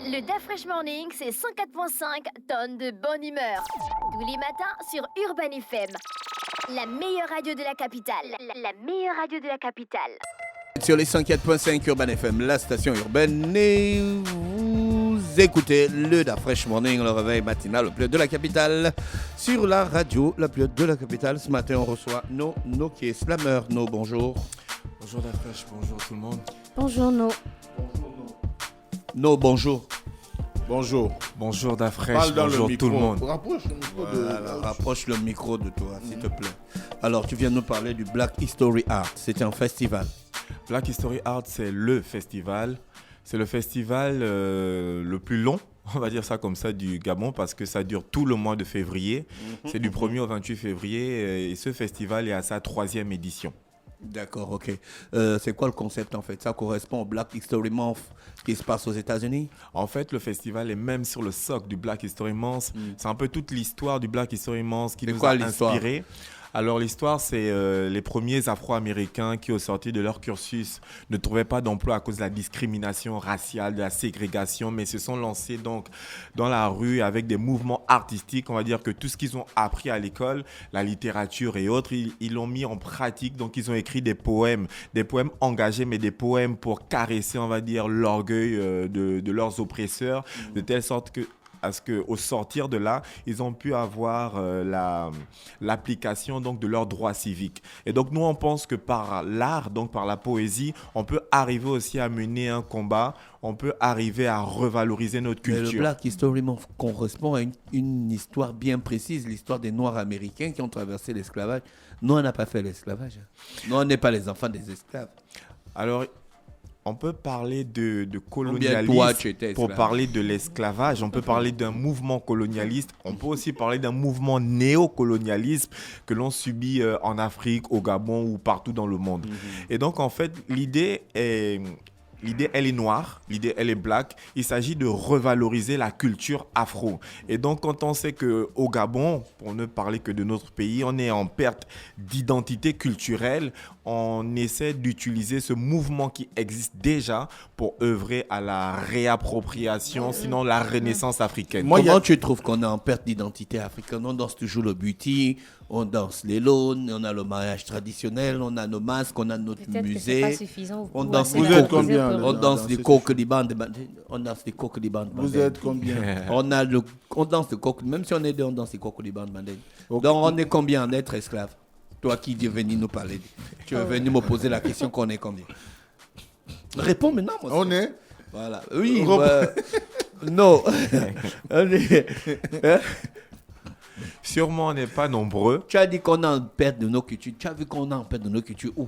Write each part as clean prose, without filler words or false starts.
Le Da Fresh Morning, c'est 104.5 tonnes de bonne humeur. Tous les matins sur Urban FM. La meilleure radio de la capitale. La meilleure radio de la capitale. Sur les 104.5 Urban FM, la station urbaine, et vous écoutez le Da Fresh Morning, le réveil matinal le plus haut de la capitale, sur la radio la plus haute de la capitale. Ce matin, on reçoit No qui est slammer. No, bonjour. Bonjour Da Fresh, bonjour tout le monde. Bonjour No. No, bonjour. Bonjour. Bonjour Da Fresh, bonjour tout le monde. Rapproche le micro, rapproche le micro de toi, s'il te plaît. Alors, tu viens de nous parler du Black History Art. C'était un festival. Black History Art, c'est le festival. C'est le festival le plus long, on va dire ça comme ça, du Gabon, parce que ça dure tout le mois de février. C'est du 1er au 28 février et ce festival est à sa 3e édition. D'accord, ok. C'est quoi le concept en fait? Ça correspond au Black History Month qui se passe aux États-Unis? En fait, le festival est même sur le socle du Black History Month. C'est un peu toute l'histoire du Black History Month qui nous a inspiré. Alors l'histoire, c'est les premiers Afro-Américains qui, au sortir de leur cursus, ne trouvaient pas d'emploi à cause de la discrimination raciale, de la ségrégation, mais se sont lancés donc dans la rue avec des mouvements artistiques. On va dire que tout ce qu'ils ont appris à l'école, la littérature et autres, ils l'ont mis en pratique. Donc ils ont écrit des poèmes engagés, mais des poèmes pour caresser, on va dire, l'orgueil de leurs oppresseurs, de telle sorte que parce qu'au sortir de là, ils ont pu avoir l'application donc, de leurs droits civiques. Et donc, nous, on pense que par l'art, donc par la poésie, on peut arriver aussi à mener un combat, on peut arriver à revaloriser notre culture. Mais le Black History Month correspond à une histoire bien précise, l'histoire des Noirs américains qui ont traversé l'esclavage. Nous, on n'a pas fait l'esclavage. Nous, on n'est pas les enfants des esclaves. Alors, on peut parler de colonialisme pour parler de l'esclavage. On peut parler d'un mouvement colonialiste. On peut aussi parler d'un mouvement néocolonialisme que l'on subit en Afrique, au Gabon ou partout dans le monde. Et donc, en fait, l'idée, elle est noire, l'idée, elle est black. Il s'agit de revaloriser la culture afro. Et donc, quand on sait qu'au Gabon, pour ne parler que de notre pays, on est en perte d'identité culturelle, on essaie d'utiliser ce mouvement qui existe déjà pour œuvrer à la réappropriation, sinon la renaissance africaine. Comment tu trouves qu'on est en perte d'identité africaine? On danse toujours le buti, on danse les lônes, on a le mariage traditionnel, on a nos masques, on a notre musée. Pas suffisant. On danse les combien? On danse les coques libandes. On danse les coques libandes. Vous êtes combien? On danse les coques, même si on est deux, on danse les coques libandes. Donc on est combien d'être esclaves? Toi qui es venu nous parler, tu es venu me poser la question qu'on est combien? Réponds maintenant. On est? Voilà. Oui. Non. On est. Sûrement, on n'est pas nombreux. Tu as dit qu'on est en perte de nos cultures. Tu as vu qu'on est en perte de nos cultures où?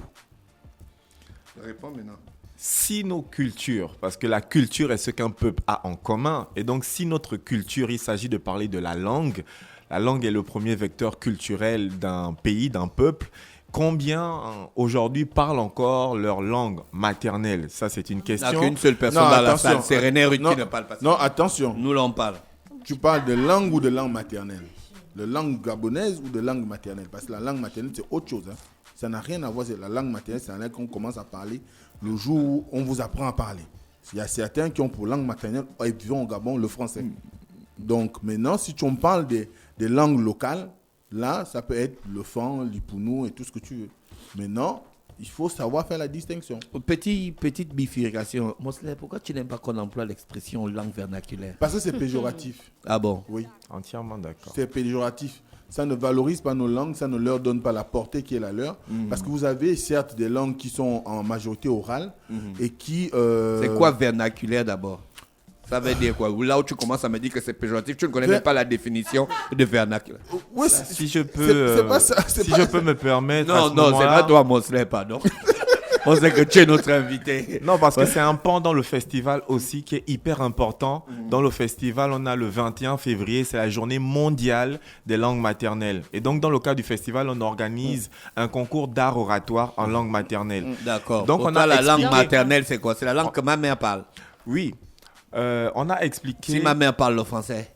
Réponds maintenant. Si nos cultures, parce que la culture est ce qu'un peuple a en commun, et donc si notre culture, il s'agit de parler de la langue est le premier vecteur culturel d'un pays, d'un peuple. Combien aujourd'hui parlent encore leur langue maternelle? Ça, c'est une question. Il n'y a qu'une seule personne dans la salle, c'est René Ruth qui ne parle pas. Non, attention. Nous, l'on parle. Tu parles de langue ou de langue maternelle? De langue gabonaise ou de langue maternelle? Parce que la langue maternelle, c'est autre chose. Hein. Ça n'a rien à voir. La langue maternelle, c'est la langue qu'on commence à parler le jour où on vous apprend à parler. Il y a certains qui ont pour langue maternelle, et vivant au Gabon, le français. Donc maintenant, si tu en parles des langues locales, là, ça peut être le fan, l'ipounou et tout ce que tu veux. Maintenant, il faut savoir faire la distinction. Petite bifurcation. Mosley, pourquoi tu n'aimes pas qu'on emploie l'expression langue vernaculaire? Parce que c'est péjoratif. Ah bon? Oui. Entièrement d'accord. C'est péjoratif. Ça ne valorise pas nos langues, ça ne leur donne pas la portée qui est la leur. Parce que vous avez certes des langues qui sont en majorité orale et qui... C'est quoi vernaculaire d'abord? Ça veut dire quoi? Là où tu commences à me dire que c'est péjoratif, tu ne connais même pas la définition de vernaculaire. Oui, si je peux, je peux me permettre. Non, c'est pas toi, Mosley, pardon. On sait que tu es notre invité. Non, parce que c'est un pan dans le festival aussi qui est hyper important. Dans le festival, on a le 21 février, c'est la journée mondiale des langues maternelles. Et donc, dans le cadre du festival, on organise un concours d'art oratoire en langue maternelle. D'accord. Donc, on a la langue maternelle, c'est quoi? C'est la langue que ma mère parle. Oui. On a expliqué... Si ma mère parle le français.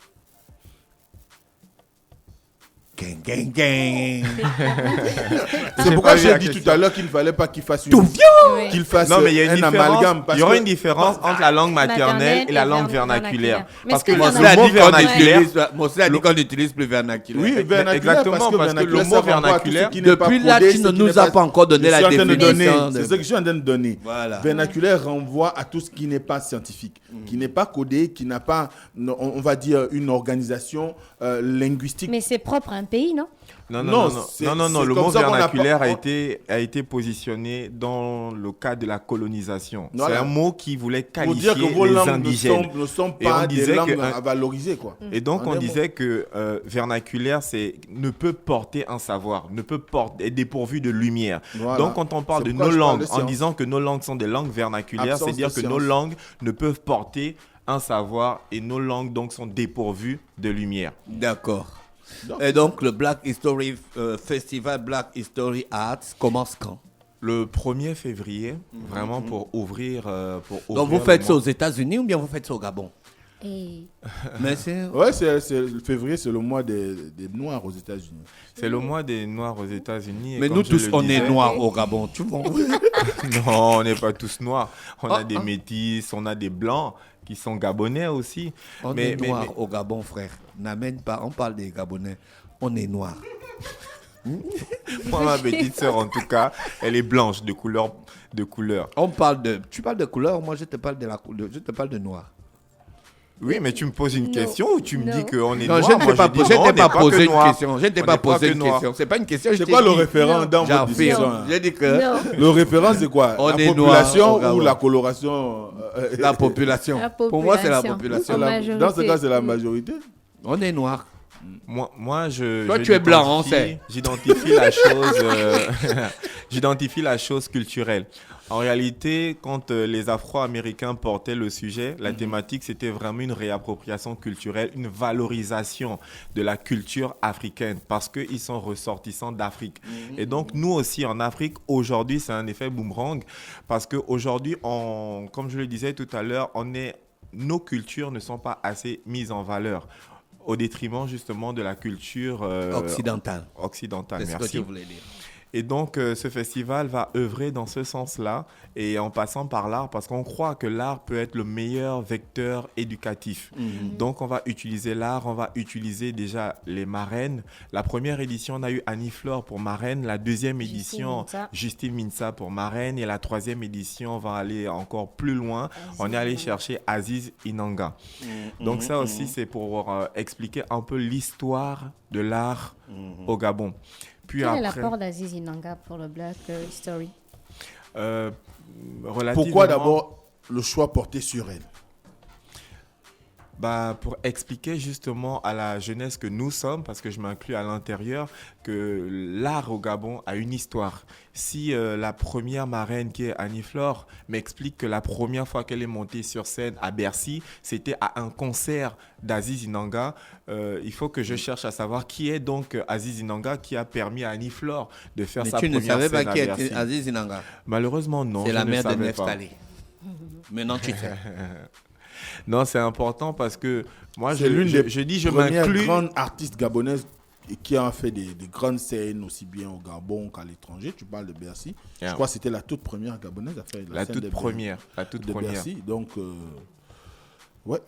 Gang, gang, gang. C'est pourquoi j'ai dit tout à l'heure qu'il ne fallait pas qu'il fasse qu'il fasse non, mais il y a un amalgame. Il y aura une différence entre la langue maternelle et la langue vernaculaire. Parce que le mot vernaculaire... Mossé a dit qu'on n'utilise plus vernaculaire. Oui, vernaculaire, exactement, parce que le mot vernaculaire... Depuis là, tu ne nous as pas encore donné la définition. C'est ce que je suis en train de donner. Voilà. Vernaculaire renvoie à tout ce qui n'est pas scientifique, qui n'est pas codé, qui n'a pas, on va dire, une organisation linguistique. Mais c'est propre à un pays, non? Non, le mot vernaculaire a été positionné dans le cadre de la colonisation. Voilà. C'est un mot qui voulait qualifier les indigènes. Ne sont pas des langues à valoriser, quoi. Et donc, on disait que vernaculaire, ne peut porter un savoir, est dépourvu de lumière. Voilà. Donc, quand on parle de nos langues, en disant que nos langues sont des langues vernaculaires, c'est-à-dire que nos langues ne peuvent porter un savoir et nos langues, donc, sont dépourvues de lumière. D'accord. Et donc, le Black History Festival Black History Arts commence quand? Le 1er février, vraiment pour ouvrir. Donc, vous faites ça aux États-Unis ou bien vous faites ça au Gabon? Mais c'est février, c'est le mois des Noirs aux États-Unis. C'est le mois des Noirs aux États-Unis. Mais nous tous, on est Noirs au Gabon, tu vois? Non, on n'est pas tous Noirs. On a des métis, on a des Blancs qui sont Gabonais aussi. On est Noirs au Gabon, frère. N'amène pas, on parle des Gabonais. On est Noirs. Moi, ma petite sœur, en tout cas, elle est blanche de couleur. On parle de... Tu parles de couleur, moi je te parle je te parle de noir. Oui, mais tu me poses une question ou tu me dis qu'on est noir? Non, je ne t'ai pas posé une question. Je ne t'ai pas posé une question. C'est pas une question. C'est quoi le référent dans votre discussion? J'ai dit que... Le référent, c'est quoi? On la est population noir, ou la coloration? La population. Pour moi, c'est la population. Dans ce cas, c'est la majorité. On est noir. Moi, toi, tu es blanc, on sait. J'identifie la chose culturelle. En réalité, quand les Afro-Américains portaient le sujet, la thématique, c'était vraiment une réappropriation culturelle, une valorisation de la culture africaine parce qu'ils sont ressortissants d'Afrique. Et donc, nous aussi, en Afrique, aujourd'hui, c'est un effet boomerang parce qu'aujourd'hui, comme je le disais tout à l'heure, nos cultures ne sont pas assez mises en valeur au détriment justement de la culture occidentale. Merci. C'est ce que je voulais dire. Et donc, ce festival va œuvrer dans ce sens-là et en passant par l'art parce qu'on croit que l'art peut être le meilleur vecteur éducatif. Donc, on va utiliser l'art, on va utiliser déjà les marraines. La première édition, on a eu Annie Flore pour marraine. La deuxième édition, Justine Minsa pour marraine. Et la troisième édition, on va aller encore plus loin. On est allé chercher Aziz Inanga. Donc, ça aussi, c'est pour expliquer un peu l'histoire de l'art au Gabon. Quel est l'apport d'Aziz Inanga pour le Black History? Pourquoi d'abord le choix porté sur elle? Pour expliquer justement à la jeunesse que nous sommes, parce que je m'inclus à l'intérieur, que l'art au Gabon a une histoire. Si la première marraine qui est Annie Flore m'explique que la première fois qu'elle est montée sur scène à Bercy, c'était à un concert d'Aziz Inanga, il faut que je cherche à savoir qui est donc Aziz Inanga qui a permis à Annie Flore de faire sa première scène à Bercy. Mais tu ne savais pas qui est Aziz Inanga? Malheureusement, non. C'est la mère de Neftali. Maintenant, tu sais. Non, c'est important parce que moi, je première grande artiste gabonaise qui a fait des grandes scènes aussi bien au Gabon qu'à l'étranger. Tu parles de Bercy. Je crois que c'était la toute première gabonaise à faire la scène de Bercy. Donc, ouais.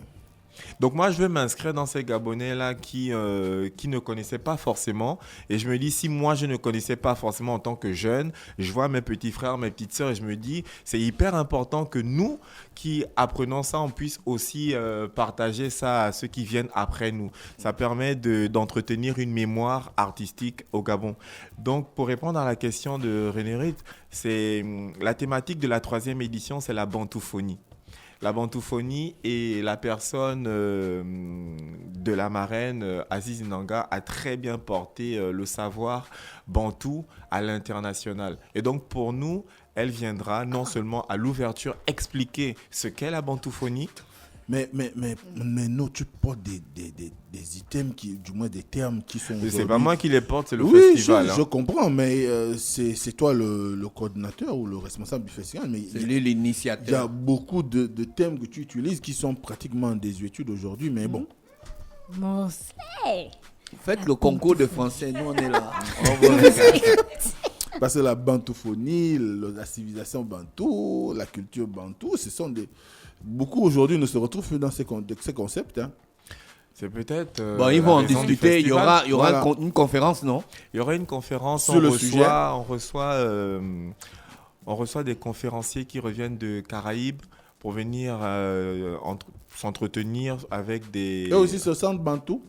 Donc moi, je veux m'inscrire dans ces Gabonais-là qui ne connaissaient pas forcément. Et je me dis, si moi, je ne connaissais pas forcément en tant que jeune, je vois mes petits frères, mes petites sœurs et je me dis, c'est hyper important que nous, qui apprenons ça, on puisse aussi partager ça à ceux qui viennent après nous. Ça permet d'entretenir une mémoire artistique au Gabon. Donc, pour répondre à la question de René Ritt, la thématique de la 3e édition, c'est la bantoufonie. La bantoufonie et la personne de la marraine, Aziz Inanga, a très bien porté le savoir bantou à l'international. Et donc pour nous, elle viendra non seulement à l'ouverture expliquer ce qu'est la bantoufonie, mais non, tu portes des items, du moins des termes qui sont... C'est pas moi qui les porte, c'est le festival. Oui, je comprends, mais c'est toi le coordinateur ou le responsable du festival. Mais c'est lui l'initiateur. Il y a beaucoup de thèmes que tu utilises qui sont pratiquement en désuétude aujourd'hui, mais bon. Mosley, Faites le concours de français, nous on est là. Parce que la bantoufonie, la civilisation bantou, la culture bantou, ce sont des... Beaucoup aujourd'hui ne se retrouvent plus dans ces concepts. Hein. C'est peut-être... ils vont en discuter. Il y aura une conférence, non? Il y aura une conférence. Sur le sujet. On reçoit des conférenciers qui reviennent de Caraïbes pour venir s'entretenir avec des... Et aussi ce centre bantou.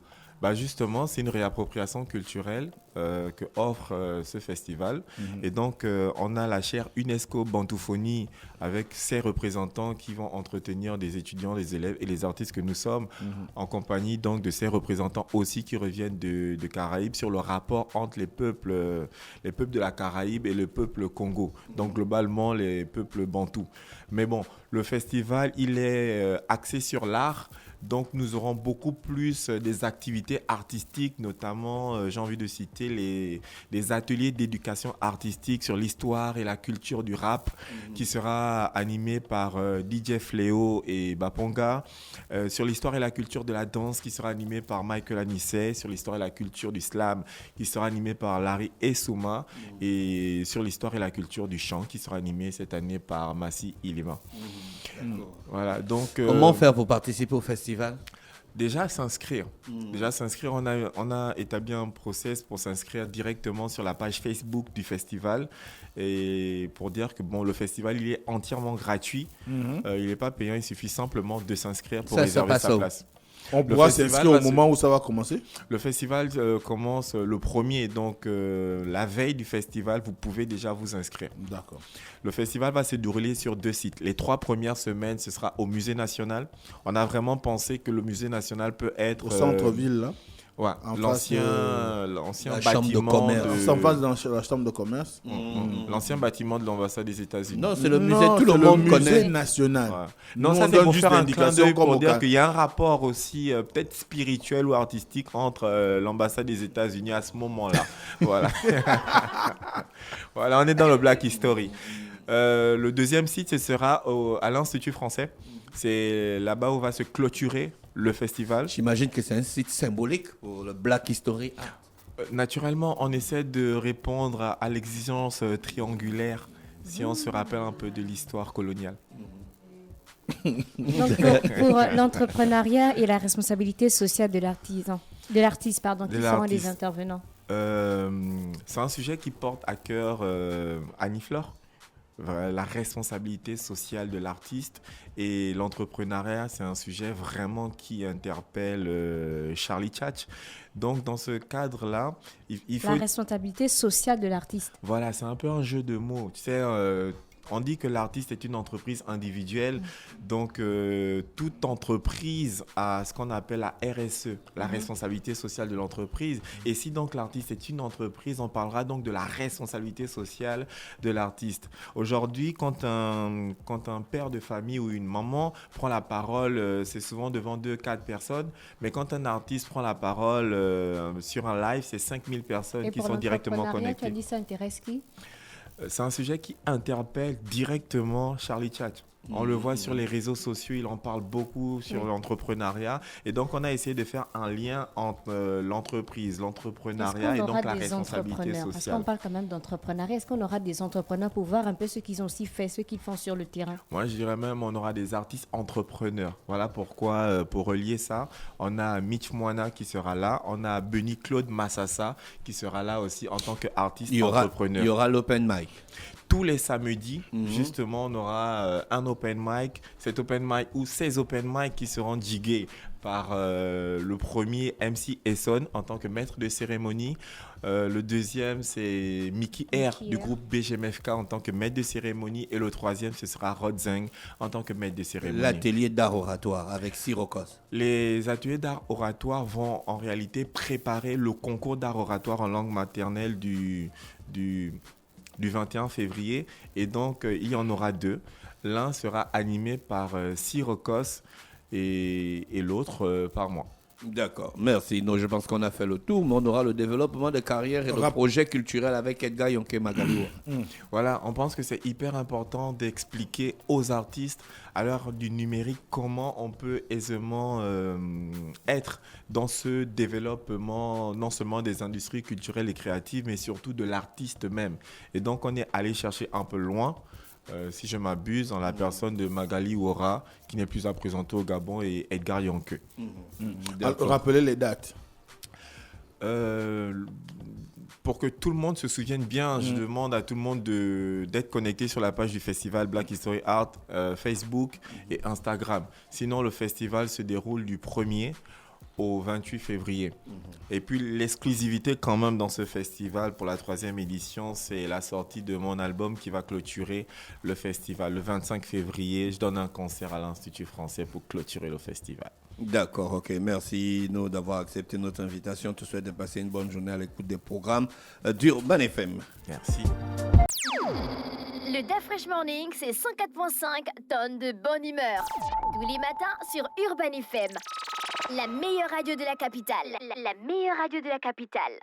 Justement, c'est une réappropriation culturelle que offre ce festival. Et donc, on a la chaire UNESCO Bantouphonie avec ses représentants qui vont entretenir des étudiants, des élèves et les artistes que nous sommes, en compagnie donc de ces représentants aussi qui reviennent de Caraïbes sur le rapport entre les peuples de la Caraïbe et le peuple Congo. Donc, globalement, les peuples bantous. Mais bon, le festival, il est axé sur l'art. Donc, nous aurons beaucoup plus des activités artistiques, notamment, j'ai envie de citer les ateliers d'éducation artistique sur l'histoire et la culture du rap, qui sera animé par DJ Fléau et Baponga, sur l'histoire et la culture de la danse, qui sera animé par Michael Anissé, sur l'histoire et la culture du slam, qui sera animé par Larry Essouma, et sur l'histoire et la culture du chant, qui sera animé cette année par Massi Ilima. Voilà, donc, comment faire pour participer au festival? Déjà s'inscrire. On a établi un process pour s'inscrire directement sur la page Facebook du festival et pour dire que le festival il est entièrement gratuit. Il n'est pas payant, il suffit simplement de s'inscrire pour réserver sa place. On pourra s'inscrire au moment où ça va commencer? Le festival commence le 1er, donc la veille du festival, vous pouvez déjà vous inscrire. D'accord. Le festival va se dérouler sur 2 sites. Les 3 premières semaines, ce sera au Musée National. On a vraiment pensé que le Musée National peut être... Au centre-ville, là? Ouais, l'ancien bâtiment en face de la chambre de commerce. L'ancien bâtiment de l'ambassade des États-Unis. Non, c'est le musée, tout le monde connaît. Le musée national. Ouais. Non, ça c'est pour faire un clin d'œil pour dire qu'il y a un rapport aussi peut-être spirituel ou artistique entre l'ambassade des États-Unis à ce moment-là. Voilà. Voilà, on est dans le Black History. Le deuxième site, ce sera à l'Institut français. C'est là-bas où va se clôturer le festival. J'imagine que c'est un site symbolique pour le Black History. Naturellement, on essaie de répondre à l'exigence triangulaire si on se rappelle un peu de l'histoire coloniale. Donc pour l'entrepreneuriat et la responsabilité sociale de l'artiste, qui seront les intervenants. C'est un sujet qui porte à cœur Annie-Fleur. La responsabilité sociale de l'artiste et l'entrepreneuriat, c'est un sujet vraiment qui interpelle Charlie Tchatch. Donc, dans ce cadre-là, il faut... La responsabilité sociale de l'artiste. Voilà, c'est un peu un jeu de mots. Tu sais, on dit que l'artiste est une entreprise individuelle. Donc, toute entreprise a ce qu'on appelle la RSE, la responsabilité sociale de l'entreprise. Et si donc l'artiste est une entreprise, on parlera donc de la responsabilité sociale de l'artiste. Aujourd'hui, quand un père de famille ou une maman prend la parole, c'est souvent devant 2-4 personnes. Mais quand un artiste prend la parole sur un live, c'est 5000 personnes qui sont directement connectées. Tu as dit ça intéresse qui? C'est un sujet qui interpelle directement Charlie Tchatch. On le voit sur les réseaux sociaux, il en parle beaucoup sur l'entrepreneuriat. Et donc, on a essayé de faire un lien entre l'entreprise, l'entrepreneuriat et donc la responsabilité sociale. Parce qu'on parle quand même d'entrepreneuriat. Est-ce qu'on aura des entrepreneurs pour voir un peu ce qu'ils ont aussi fait, ce qu'ils font sur le terrain? Moi, je dirais même on aura des artistes entrepreneurs. Voilà pourquoi, pour relier ça, on a Mitch Moana qui sera là. On a Benny Claude Massassa qui sera là aussi en tant qu'artiste entrepreneur. Il y aura l'open mic. Tous les samedis, justement, on aura un open mic. Cet open mic ou ces open mic qui seront digués par le premier MC Esson en tant que maître de cérémonie. Le deuxième, c'est Mickey R du groupe BGMFK en tant que maître de cérémonie. Et le troisième, ce sera Rod Zeng en tant que maître de cérémonie. L'atelier d'art oratoire avec Sirocos. Les ateliers d'art oratoire vont en réalité préparer le concours d'art oratoire en langue maternelle du 21 février. Et donc, il y en aura 2. L'un sera animé par Sirocos et l'autre par moi. D'accord, merci. Non, je pense qu'on a fait le tour, mais on aura le développement de carrière et de projets culturels avec Edgar Yonke Magalou. Voilà, on pense que c'est hyper important d'expliquer aux artistes à l'heure du numérique comment on peut aisément être dans ce développement non seulement des industries culturelles et créatives, mais surtout de l'artiste même. Et donc, on est allé chercher un peu loin. Si je m'abuse, en la personne de Magali Wora, qui n'est plus à présenter au Gabon, et Edgar Yonke. Rappelez les dates. Pour que tout le monde se souvienne bien, je demande à tout le monde d'être connecté sur la page du festival Black History Art, Facebook et Instagram. Sinon, le festival se déroule du 1er au 28 février. Et puis l'exclusivité quand même dans ce festival pour la 3e édition, c'est la sortie de mon album qui va clôturer le festival. Le 25 février, je donne un concert à l'Institut français pour clôturer le festival. D'accord, ok. Merci d'avoir accepté notre invitation. Je te souhaite de passer une bonne journée à l'écoute des programmes d'Urban FM. Merci. Le Da Fresh Morning, c'est 104.5 tonnes de bonne humeur. Tous les matins sur Urban FM. La meilleure radio de la capitale. La meilleure radio de la capitale.